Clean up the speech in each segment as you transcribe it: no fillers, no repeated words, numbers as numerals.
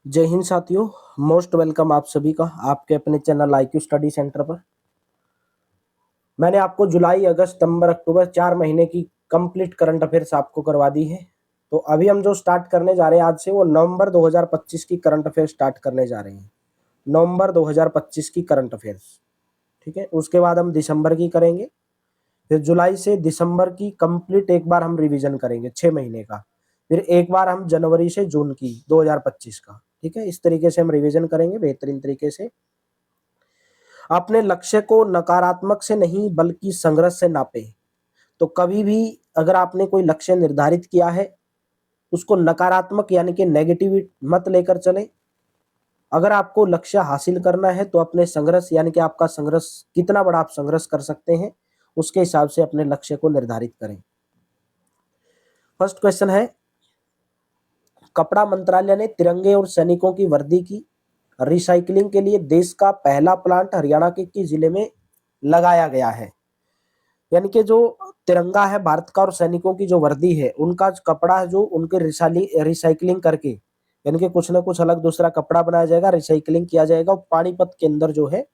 जय हिंद साथियों। Most welcome आप सभी का आपके अपने चैनल IQ स्टडी सेंटर पर। मैंने आपको जुलाई, अगस्त, सितंबर, अक्टूबर 4 महीने की कंप्लीट करंट अफेयर्स आपको करवा दी है। तो अभी हम जो स्टार्ट करने जा रहे हैं आज से, वो नवंबर 2025 की करंट अफेयर स्टार्ट करने जा रहे हैं। नवंबर 2025 की करंट अफेयर्स, ठीक है। उसके बाद हम दिसंबर की करेंगे, फिर जुलाई से दिसंबर की कंप्लीट एक बार हम रिवीजन करेंगे 6 महीने का, फिर एक बार हम जनवरी से जून की 2025 का, ठीक है। इस तरीके से हम रिवीजन करेंगे बेहतरीन तरीके से। अपने लक्ष्य को नकारात्मक से नहीं बल्कि संघर्ष से नापे। तो कभी भी अगर आपने कोई लक्ष्य निर्धारित किया है, उसको नकारात्मक यानी कि नेगेटिव मत लेकर चले। अगर आपको लक्ष्य हासिल करना है तो अपने संघर्ष यानी कि आपका संघर्ष कितना बड़ा आप संघर्ष कर सकते हैं, उसके हिसाब से अपने लक्ष्य को निर्धारित करें। फर्स्ट क्वेश्चन है, कपड़ा मंत्रालय ने तिरंगे और सैनिकों की वर्दी की रिसाइकलिंग के लिए देश का पहला प्लांट हरियाणा के किस जिले में लगाया गया है। यानी कि जो तिरंगा है भारत का और सैनिकों की जो वर्दी है, उनका कपड़ा है जो उनके रिसाइकलिंग करके, यानी कि कुछ ना कुछ अलग दूसरा कपड़ा बनाया जाएगा, रिसाइकलिंग किया जाएगा। और पानीपत के अंदर जो है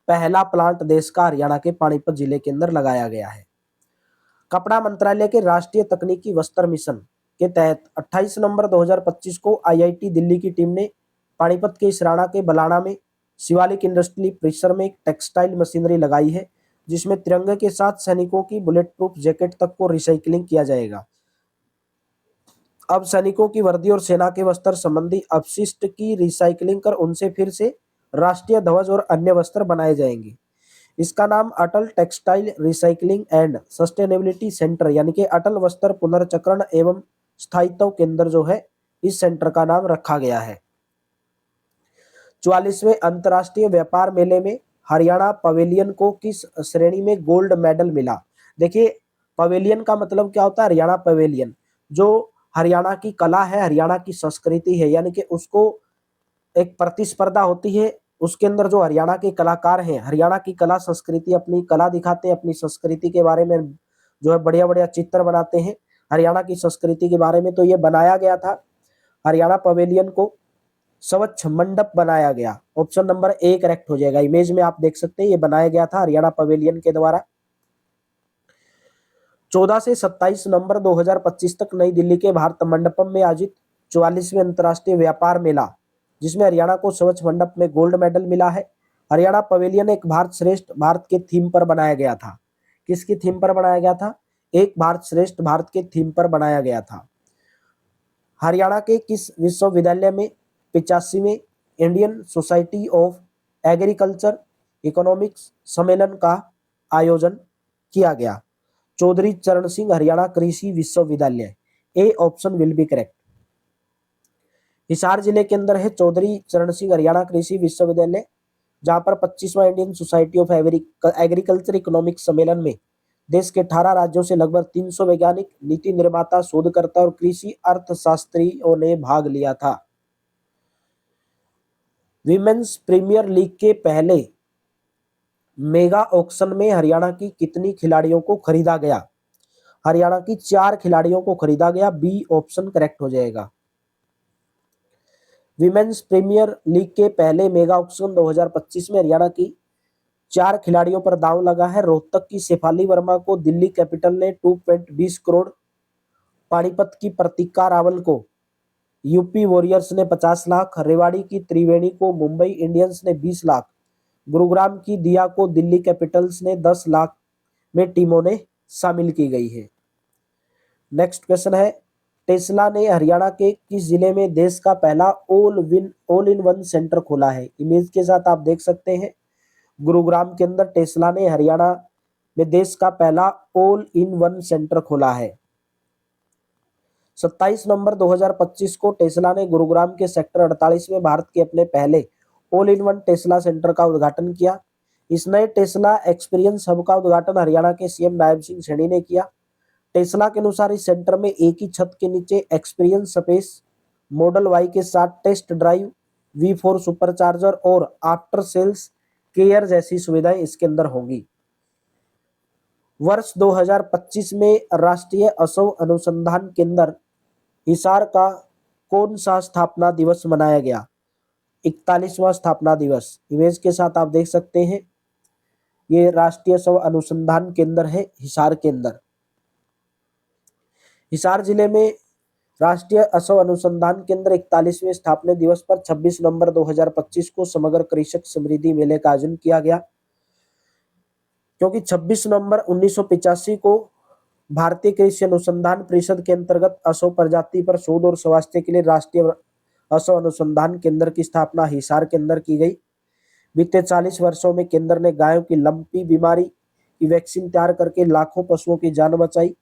पहला प्लांट देश का हरियाणा के पानीपत जिले के अंदर लगाया गया है। कपड़ा मंत्रालय के राष्ट्रीय तकनीकी वस्त्र मिशन के तहत 28 नवंबर 2025 को IIT दिल्ली की टीम ने पानीपत के इसराना के बलाना में शिवालिक इंडस्ट्री परिसर में एक टेक्सटाइल मशीनरी लगाई है, जिसमें तिरंगे के साथ सैनिकों की बुलेट प्रूफ जैकेट तक को रिसाइकलिंग किया जाएगा। अब सैनिकों की वर्दी और सेना के वस्त्र संबंधी अपशिष्ट की रिसाइकलिंग कर उनसे फिर से राष्ट्रीय ध्वज और अन्य वस्त्र बनाए जाएंगे। इसका नाम Atal textile recycling and sustainability centre यानी कि अटल वस्त्र पुनर्चक्रण एवं स्थायित्व केंद्र जो है, इस सेंटर का नाम रखा गया है। 44वें अंतर्राष्ट्रीय व्यापार मेले में हरियाणा पवेलियन को किस श्रेणी में गोल्ड मेडल मिला। देखिए, पवेलियन का मतलब क्या होता है, हरियाणा पवेलियन। जो हरियाणा की कला है, हरियाणा की संस्कृति है, यानी कि उसको एक प्रतिस्पर्धा होती है, उसके अंदर जो हरियाणा के कलाकार हैं, हरियाणा की कला संस्कृति, अपनी कला दिखाते हैं, अपनी संस्कृति के बारे में जो है बढ़िया बढ़िया चित्र बनाते हैं हरियाणा की संस्कृति के बारे में। तो ये बनाया गया था, हरियाणा पवेलियन को स्वच्छ मंडप बनाया गया। ऑप्शन नंबर ए करेक्ट हो जाएगा। इमेज में आप देख सकते हैं, ये बनाया गया था हरियाणा पवेलियन के द्वारा। 14 से 27 नवंबर 2025 तक नई दिल्ली के भारत मंडपम में आयोजित 44वें अंतर्राष्ट्रीय व्यापार मेला, जिसमें हरियाणा को स्वच्छ मंडप में गोल्ड मेडल मिला है। हरियाणा पवेलियन एक भारत श्रेष्ठ भारत के थीम पर बनाया गया था। किसकी थीम पर बनाया गया था? एक भारत श्रेष्ठ भारत के थीम पर बनाया गया था। हरियाणा के किस विश्वविद्यालय में 85वें Indian Society of Agriculture Economics सम्मेलन का आयोजन किया गया? चौधरी चरण सिंह हरियाणा कृषि विश्वविद्यालय। A option will be correct. Hisar जिले के अंदर है चौधरी चरण सिंह हरियाणा कृषि विश्वविद्यालय, जहां पर 25वां Indian Society of Agriculture Economics सम्मेलन में देश के 18 राज्यों से लगभग 300 वैज्ञानिक, नीति निर्माता, शोधकर्ता और कृषि अर्थशास्त्रियों ने भाग लिया था। विमेन्स प्रीमियर लीग के पहले मेगा ऑक्शन में हरियाणा की कितनी खिलाड़ियों को खरीदा गया? हरियाणा की 4 खिलाड़ियों को खरीदा गया। बी ऑप्शन करेक्ट हो जाएगा। विमेन्स प्रीमियर लीग के पहले मेगा ऑक्शन 2025 में हरियाणा की 4 खिलाड़ियों पर दांव लगा है। रोहतक की शेफाली वर्मा को दिल्ली कैपिटल ने 2.20 करोड़, पानीपत की प्रतीका रावल को यूपी वॉरियर्स ने 50 लाख, रेवाड़ी की त्रिवेणी को मुंबई इंडियंस ने 20 लाख, गुरुग्राम की दिया को दिल्ली कैपिटल्स ने 10 लाख में टीमों ने शामिल की गई है। नेक्स्ट क्वेश्चन है, टेस्ला ने हरियाणा के किस जिले में देश का पहला ऑल इन वन सेंटर खोला है? इमेज के साथ आप देख सकते हैं, गुरुग्राम के अंदर टेस्ला ने हरियाणा में देश का पहला ऑल इन वन सेंटर खोला है। 27 नवंबर 2025 को टेस्ला ने गुरुग्राम के सेक्टर 48 में भारत के अपने पहले all in one Tesla centre का उद्घाटन किया। इस नए टेस्ला एक्सपीरियंस हब का उद्घाटन हरियाणा के सीएम नायब सिंह सैनी ने किया। टेस्ला के अनुसार इस सेंटर में एक ही छत के नीचे एक्सपीरियंस स्पेस, मॉडल वाई के साथ टेस्ट ड्राइव, V4 सुपरचार्जर और आफ्टर सेल्स केयर जैसी सुविधाएं इसके अंदर होंगी। वर्ष 2025 में राष्ट्रीय असव अनुसंधान केंद्र हिसार का कौन सा स्थापना दिवस मनाया गया? 41वां स्थापना दिवस। इमेज के साथ आप देख सकते हैं, ये राष्ट्रीय शव अनुसंधान केंद्र है हिसार के अंदर। हिसार जिले में राष्ट्रीय असव अनुसंधान केंद्र 41वें स्थापना दिवस पर 26 नवंबर 2025 को समग्र कृषक समृद्धि मेले का आयोजन किया गया, क्योंकि 26 नवंबर 1985 को भारतीय कृषि अनुसंधान परिषद के अंतर्गत असव प्रजाति पर शोध और स्वास्थ्य के लिए राष्ट्रीय असव अनुसंधान केंद्र की स्थापना हिसार के अंदर की गई। बीते 40 वर्षों में केंद्र ने गायों की लंपी बीमारी की वैक्सीन तैयार करके लाखों पशुओं की जान बचाई।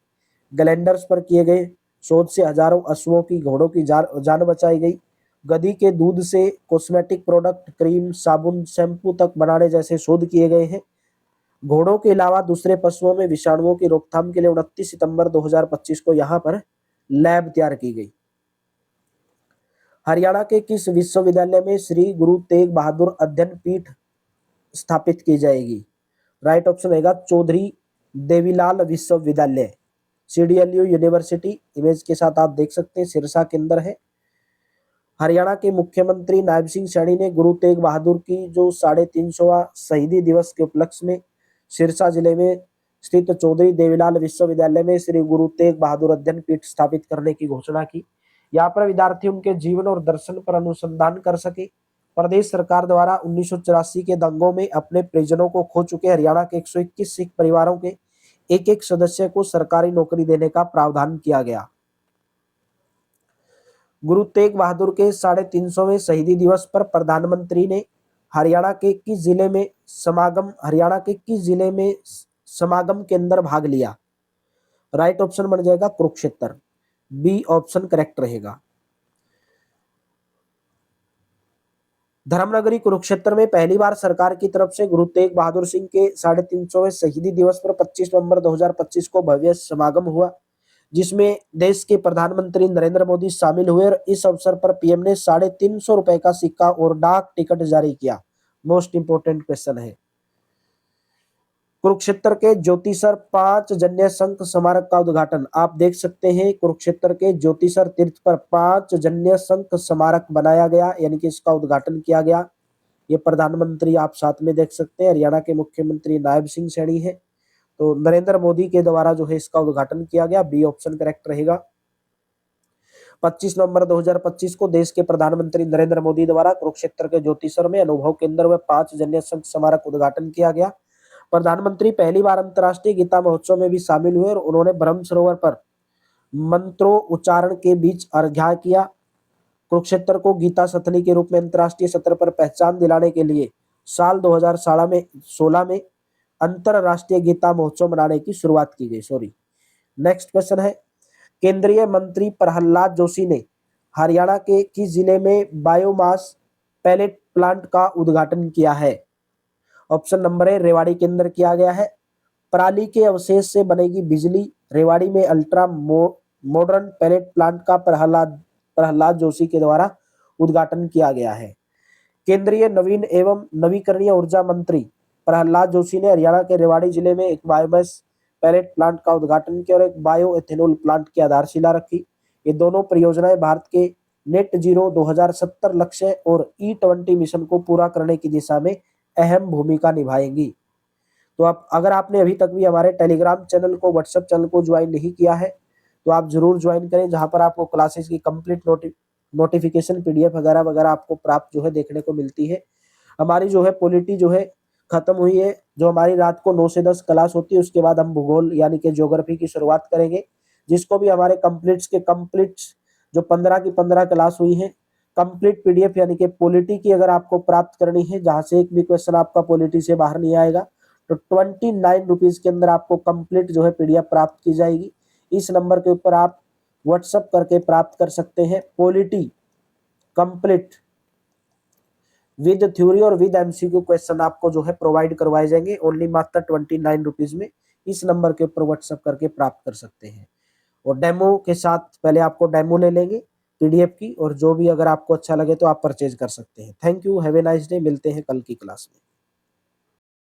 ग्लैंडर्स पर किए गए शोध से हजारों पशुओं की, घोड़ों की जान बचाई गई। गधी के दूध से कॉस्मेटिक प्रोडक्ट, क्रीम, साबुन, शैम्पू तक बनाने जैसे शोध किए गए हैं। घोड़ों के अलावा दूसरे पशुओं में विषाणुओं की रोकथाम के लिए 29 सितंबर 2025 को यहाँ पर लैब तैयार की गई। हरियाणा के किस विश्वविद्यालय में श्री गुरु तेग बहादुर अध्ययन पीठ स्थापित की जाएगी? राइट ऑप्शन रहेगा चौधरी देवीलाल विश्वविद्यालय, CDLU यूनिवर्सिटी। इमेज के साथ आप देख सकते हैं, सिरसा के अंदर है। हरियाणा के मुख्यमंत्री नायब सिंह सैनी ने गुरु तेग बहादुर की जो 350वां शहीदी दिवस के उपलक्ष्य में सिरसा जिले में स्थित चौधरी देवीलाल विश्वविद्यालय में श्री गुरु तेग बहादुर अध्ययन पीठ स्थापित करने की घोषणा की। यहाँ पर विद्यार्थी उनके जीवन और दर्शन पर अनुसंधान कर सके। प्रदेश सरकार द्वारा 1984 के दंगों में अपने परिजनों को खो चुके हरियाणा के 121 सिख परिवारों के एक एक सदस्य को सरकारी नौकरी देने का प्रावधान किया गया। गुरु तेग बहादुर के 350वें शहीदी दिवस पर प्रधानमंत्री ने हरियाणा के किस जिले में समागम के अंदर भाग लिया? राइट ऑप्शन बन जाएगा कुरुक्षेत्र, बी ऑप्शन करेक्ट रहेगा। धर्मनगरी कुरुक्षेत्र में पहली बार सरकार की तरफ से गुरु तेग बहादुर सिंह के 350वें शहीदी दिवस पर 25 नवंबर 2025 को भव्य समागम हुआ, जिसमें देश के प्रधानमंत्री नरेंद्र मोदी शामिल हुए और इस अवसर पर पीएम ने 350 रुपए का सिक्का और डाक टिकट जारी किया। मोस्ट इंपोर्टेंट क्वेश्चन है। कुरुक्षेत्र के ज्योतिसर 5 जन्य शंख स्मारक का उद्घाटन। आप देख सकते हैं, कुरुक्षेत्र के ज्योतिसर तीर्थ पर 5 जन्य शंख स्मारक बनाया गया, यानी कि इसका उद्घाटन किया गया। ये प्रधानमंत्री आप साथ में देख सकते हैं, हरियाणा के मुख्यमंत्री नायब सिंह सैनी है। तो नरेंद्र मोदी के द्वारा जो है इसका उद्घाटन किया गया, बी ऑप्शन करेक्ट रहेगा। 25 नवंबर 2025 को देश के प्रधानमंत्री नरेंद्र मोदी द्वारा कुरुक्षेत्र के ज्योतिसर में अनुभव केंद्र में 5 जन्य शंख स्मारक उद्घाटन किया गया। प्रधानमंत्री पहली बार अंतर्राष्ट्रीय गीता महोत्सव में भी शामिल हुए और उन्होंने ब्रह्म सरोवर पर मंत्रों उच्चारण के बीच अर्घ्य किया। कुरुक्षेत्र को गीता स्थली के रूप में अंतर्राष्ट्रीय स्तर पर पहचान दिलाने के लिए साल 2016 में अंतरराष्ट्रीय गीता महोत्सव मनाने की शुरुआत की गई। नेक्स्ट क्वेश्चन है, केंद्रीय मंत्री प्रहलाद जोशी ने हरियाणा के किस जिले में बायोमास पैलेट प्लांट का उद्घाटन किया है? ऑप्शन नंबर ए रेवाड़ी के अंदर किया गया है। पराली के अवशेष से बनेगी बिजली, रेवाड़ी में अल्ट्रा मॉडर्न पैलेट प्लांट का प्रहलाद जोशी के द्वारा उद्घाटन किया गया है। केंद्रीय नवीन एवं नवीकरणीय ऊर्जा मंत्री प्रहलाद जोशी ने हरियाणा के रेवाड़ी जिले में एक बायोमास पैलेट प्लांट का उद्घाटन किया और एक बायो एथेनॉल प्लांट की आधारशिला रखी। ये दोनों परियोजनाएं भारत के नेट जीरो 2070 लक्ष्य और E20 मिशन को पूरा करने की दिशा में अहम भूमिका निभाएंगी। तो आप अगर आपने अभी तक भी हमारे टेलीग्राम चैनल को, व्हाट्सएप चैनल को ज्वाइन नहीं किया है तो आप जरूर ज्वाइन करें, जहां पर आपको क्लासेस की कंप्लीट नोटिफिकेशन PDF वगैरह आपको प्राप्त जो है देखने को मिलती है। हमारी जो है पॉलिटी जो है खत्म हुई है। जो हमारी रात को 9 से 10 क्लास होती है, उसके बाद हम भूगोल यानी कि ज्योग्राफी की शुरुआत करेंगे। जिसको भी हमारे कंप्लीट जो 15 की 15 क्लास हुई है, कंप्लीट PDF यानी कि पॉलिटी की अगर आपको प्राप्त करनी है, जहां से एक भी क्वेश्चन आपका पॉलिटी से बाहर नहीं आएगा, तो 29 रुपीज के अंदर आपको कंप्लीट जो है PDF प्राप्त की जाएगी। इस नंबर के ऊपर आप व्हाट्सएप करके प्राप्त कर सकते हैं। पॉलिटी कंप्लीट विद थ्योरी और विद MCQ क्वेश्चन आपको जो है प्रोवाइड करवाए जाएंगे, ओनली मात्र 29 रुपीज में। इस नंबर के ऊपर व्हाट्सएप करके प्राप्त कर सकते हैं। और डेमो के साथ पहले आपको डेमो ले लेंगे PDF की, और जो भी अगर आपको अच्छा लगे तो आप परचेज कर सकते हैं। Thank you, have a nice day. मिलते हैं कल की क्लास में।